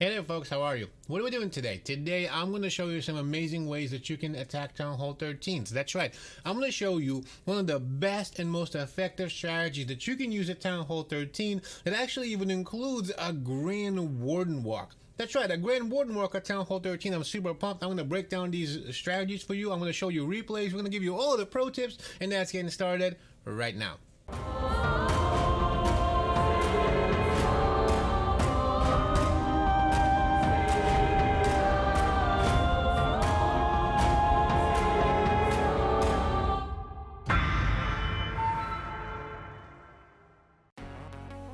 Hey there folks, how are you? What are we doing today? Today I'm going to show you some amazing ways that you can attack Town Hall 13s. That's right, I'm going to show you one of the best and most effective strategies that you can use at Town Hall 13 that actually even includes a Grand Warden walk. That's right, a Grand Warden walk at Town Hall 13. I'm super pumped. I'm going to break down these strategies for you. I'm going to show you replays. We're going to give you all the pro tips, and that's getting started right now.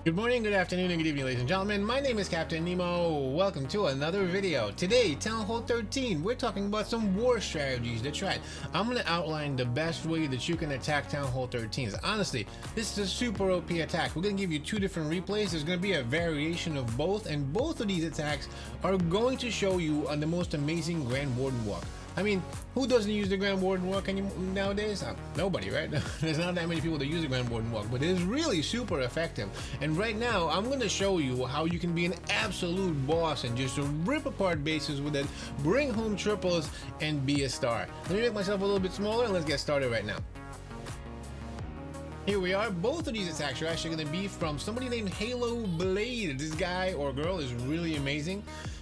Good morning, good afternoon, and good evening, ladies and gentlemen. My name is Captain Nemo. Welcome to another video. Today, Town Hall 13, we're talking about some war strategies. That's right. I'm going to outline the best way that you can attack Town Hall 13s. Honestly, this is a super OP attack. We're going to give you two different replays. There's going to be a variation of both, and both of these attacks are going to show you on the most amazing Grand Warden walk. I mean, who doesn't use the Grand Warden walk nowadays? Nobody, right? There's not that many people that use the Grand Warden walk, but it is really super effective. And right now, I'm going to show you how you can be an absolute boss and just rip apart bases with it, bring home triples, and be a star. Let me make myself a little bit smaller, and let's get started right now. Here we are. Both of these attacks are actually going to be from somebody named Halo Blade. This guy or girl is really amazing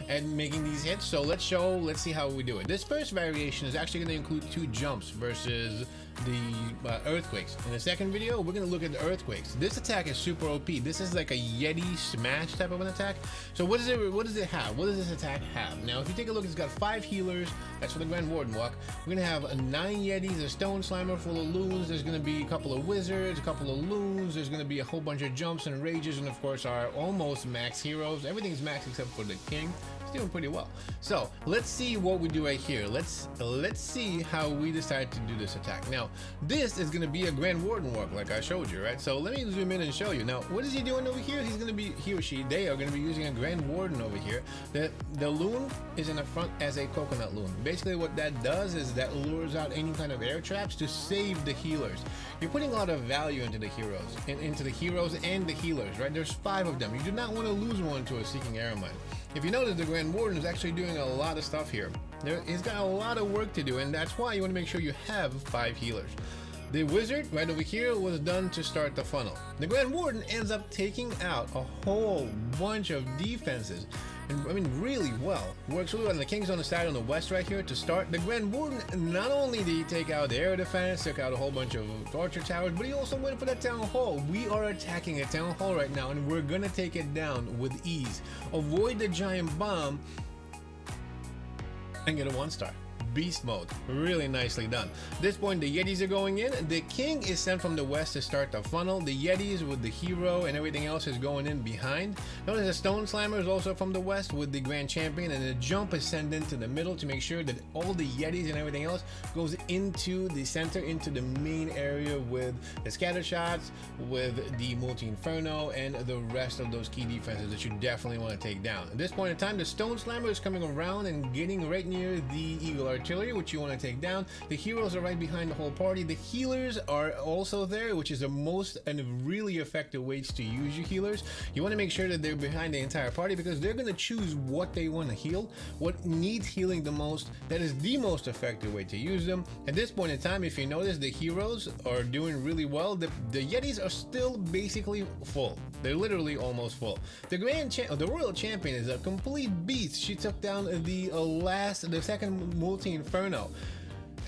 at making these hits, so let's see how we do it. This first variation is actually going to include two jumps versus the earthquakes. In the second video, we're going to look at the earthquakes. This attack is super OP. This is like a Yeti Smash type of an attack. So what does it have? What does this attack have? Now, if you take a look, it's got 5 healers. That's for the Grand Warden walk. We're going to have 9 Yetis, a Stone Slimer full of loons. There's going to be a couple of wizards, a couple of loons. There's going to be a whole bunch of jumps and rages, and of course our almost max heroes. Everything's max except for the king. Doing pretty well. So let's see what we do right here. Let's see how we decide to do this attack. Now this is going to be a Grand Warden walk like I showed you, right? So let me zoom in and show you. Now what is he doing over here? He's going to be, he or she, they are going to be using a Grand Warden over here. The loon is in the front as a coconut loon. Basically what that does is that lures out any kind of air traps to save the healers. You're putting a lot of value into the heroes and the healers, right? There's 5 of them. You do not want to lose one to a Seeking Arrow Mine. If you notice, the Grand Warden is actually doing a lot of stuff here. He's got a lot of work to do, and that's why you want to make sure you have 5 healers. The wizard right over here was done to start the funnel. The Grand Warden ends up taking out a whole bunch of defenses. And I mean, really well. Works really well. And the king's on the side on the west right here to start. The Grand Warden, not only did he take out the air defense, took out a whole bunch of torture towers, but he also went for that town hall. We are attacking a town hall right now, and we're gonna take it down with ease. Avoid the giant bomb and get a 1-star. Beast mode. Really nicely done. At this point, the Yetis are going in. The king is sent from the west to start the funnel. The Yetis with the hero and everything else is going in behind. Notice the Stone Slammer is also from the west with the Grand Champion, and the jump is sent into the middle to make sure that all the Yetis and everything else goes into the center, into the main area with the scatter shots, with the Multi-Inferno, and the rest of those key defenses that you definitely want to take down. At this point in time, the Stone Slammer is coming around and getting right near the Eagle Artillery, which you want to take down. The heroes are right behind the whole party. The healers are also there, which is the most and really effective ways to use your healers. You want to make sure that they're behind the entire party because they're going to choose what they want to heal, what needs healing the most. That is the most effective way to use them. At this point in time, if you notice, the heroes are doing really well. The Yetis are still basically full. They're literally almost full. The Royal Champion is a complete beast. She took down the second Multi-Inferno.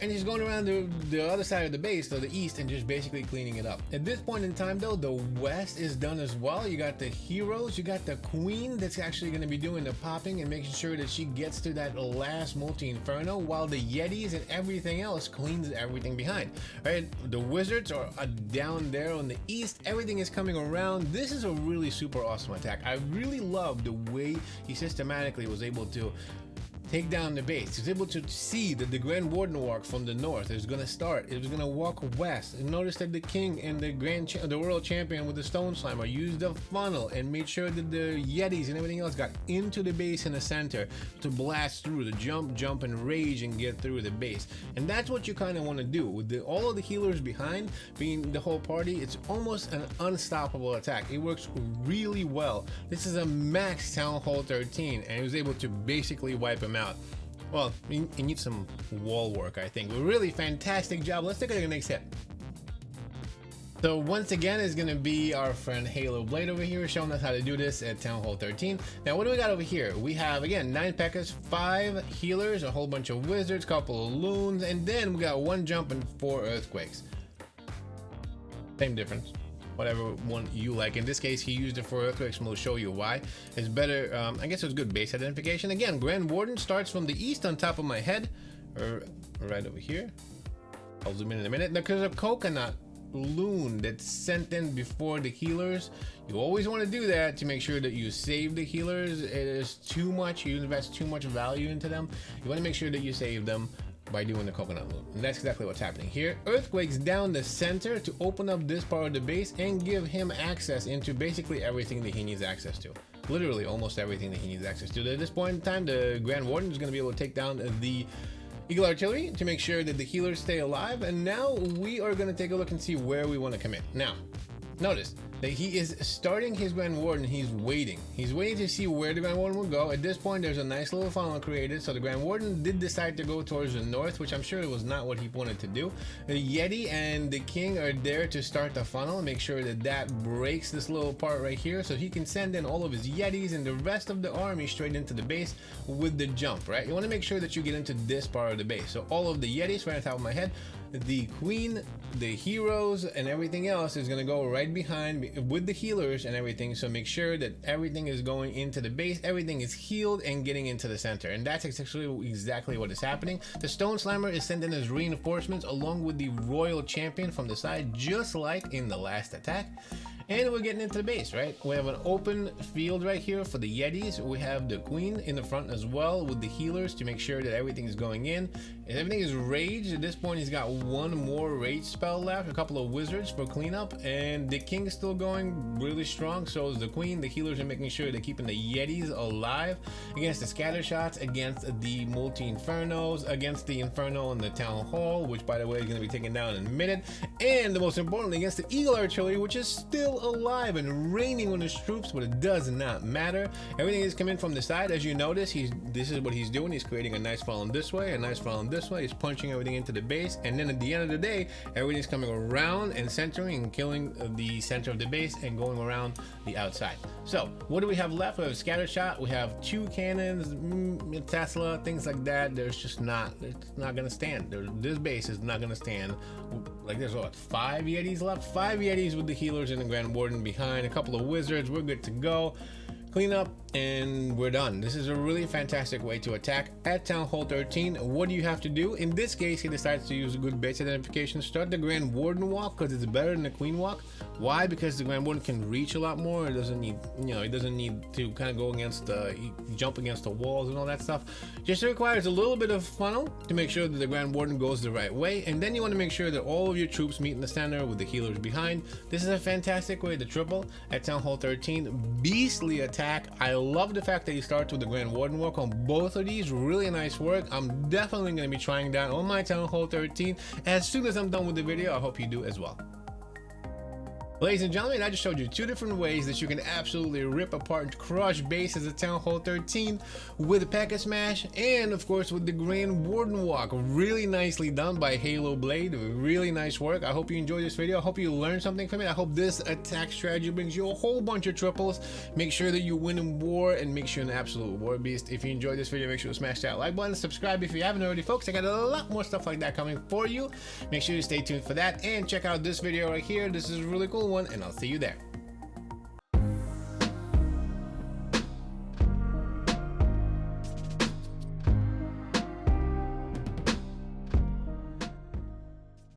And he's going around the other side of the base, to the east, and just basically cleaning it up. At this point in time, though, the west is done as well. You got the heroes, you got the queen that's actually going to be doing the popping and making sure that she gets to that last Multi-Inferno, while the Yetis and everything else cleans everything behind. Right? The wizards are down there on the east. Everything is coming around. This is a really super awesome attack. I really love the way he systematically was able to take down the base. He's able to see that the Grand Warden walk from the north is going to start. It was going to walk west. And notice that the king and the world champion with the Stone Slimer used the funnel and made sure that the Yetis and everything else got into the base in the center to blast through, to jump and rage and get through the base. And that's what you kind of want to do with all of the healers behind being the whole party. It's almost an unstoppable attack. It works really well. This is a max Town Hall 13, and he was able to basically wipe him out. Well, he needs some wall work, I think. But really fantastic job. Let's take a look at the next hit. So once again is going to be our friend Halo Blade over here showing us how to do this at Town Hall 13. Now what do we got over here? We have again 9 P.E.K.K.A.s, 5 healers, a whole bunch of wizards, couple of loons, and then we got 1 jump and 4 earthquakes. Same difference. Whatever one you like. In this case, he used it for earthquakes, and we'll show you why. It's better, I guess it was good base identification. Again, Grand Warden starts from the east on top of my head, or right over here. I'll zoom in a minute. There's a coconut loon that's sent in before the healers. You always want to do that to make sure that you save the healers. It is too much, you invest too much value into them. You want to make sure that you save them by doing the coconut loop, and that's exactly what's happening here. Earthquakes down the center to open up this part of the base and give him access into basically everything that he needs access to. Literally almost everything that he needs access to. At this point in time, the Grand Warden is going to be able to take down the Eagle Artillery to make sure that the healers stay alive. And now we are going to take a look and see where we want to commit. Now, notice that he is starting his Grand Warden. He's waiting to see where the Grand Warden will go. At this point, there's a nice little funnel created, so the Grand Warden did decide to go towards the north, which I'm sure it was not what he wanted to do. The Yeti and the king are there to start the funnel and make sure that that breaks this little part right here, so he can send in all of his Yetis and the rest of the army straight into the base with the jump, right? You want to make sure that you get into this part of the base. So all of the Yetis right on top of my head, the queen, the heroes, and everything else is going to go right behind with the healers and everything. So make sure that everything is going into the base, everything is healed and getting into the center, and that's actually exactly what is happening. The Stone Slimer is sending his reinforcements along with the royal champion from the side, just like in the last attack. And we're getting into the base, right? We have an open field right here for the Yetis. We have the queen in the front as well with the healers to make sure that everything is going in. And everything is rage. At this point, he's got 1 more rage spell left, a couple of wizards for cleanup, and the king is still going really strong. So is the queen. The healers are making sure they're keeping the Yetis alive against the scatter shots, against the multi-infernos, against the inferno in the town hall, which by the way is going to be taken down in a minute, and the most importantly, against the Eagle Artillery, which is still alive and raining on his troops, but it does not matter. Everything is coming from the side. As you notice, this is what he's doing. He's creating a nice funnel this way, a nice funnel this way. He's punching everything into the base, and then at the end of the day, everything's coming around and centering and killing the center of the base and going around the outside. So what do we have left? We have a scatter shot. We have 2 cannons, Tesla, things like that. It's not gonna stand. This base is not gonna stand. Like there's what, 5 Yetis left? 5 Yetis with the healers and the Grand Warden behind, a couple of wizards. We're good to go. Clean up and we're done. This is a really fantastic way to attack at Town Hall 13. What do you have to do? In this case, he decides to use a good base identification. Start the Grand Warden walk because it's better than the Queen walk. Why? Because the Grand Warden can reach a lot more. It doesn't need, it doesn't need to kind of go against jump against the walls and all that stuff. Just requires a little bit of funnel to make sure that the Grand Warden goes the right way, and then you want to make sure that all of your troops meet in the center with the healers behind. This is a fantastic way to triple at Town Hall 13. Beastly attack. I love the fact that he starts with the Grand Warden walk on both of these. Really nice work. I'm definitely going to be trying that on my Town Hall 13 as soon as I'm done with the video. I hope you do as well. Ladies and gentlemen, I just showed you 2 different ways that you can absolutely rip apart and crush bases at Town Hall 13 with a P.E.K.K.A. Smash and of course with the Grand Warden walk. Really nicely done by Halo Blade. Really nice work. I hope you enjoyed this video. I hope you learned something from it. I hope this attack strategy brings you a whole bunch of triples. Make sure that you win in war and make sure you're an absolute war beast. If you enjoyed this video, make sure to smash that like button, subscribe if you haven't already, folks. I got a lot more stuff like that coming for you. Make sure you stay tuned for that and check out this video right here. This is a really cool one, and I'll see you there.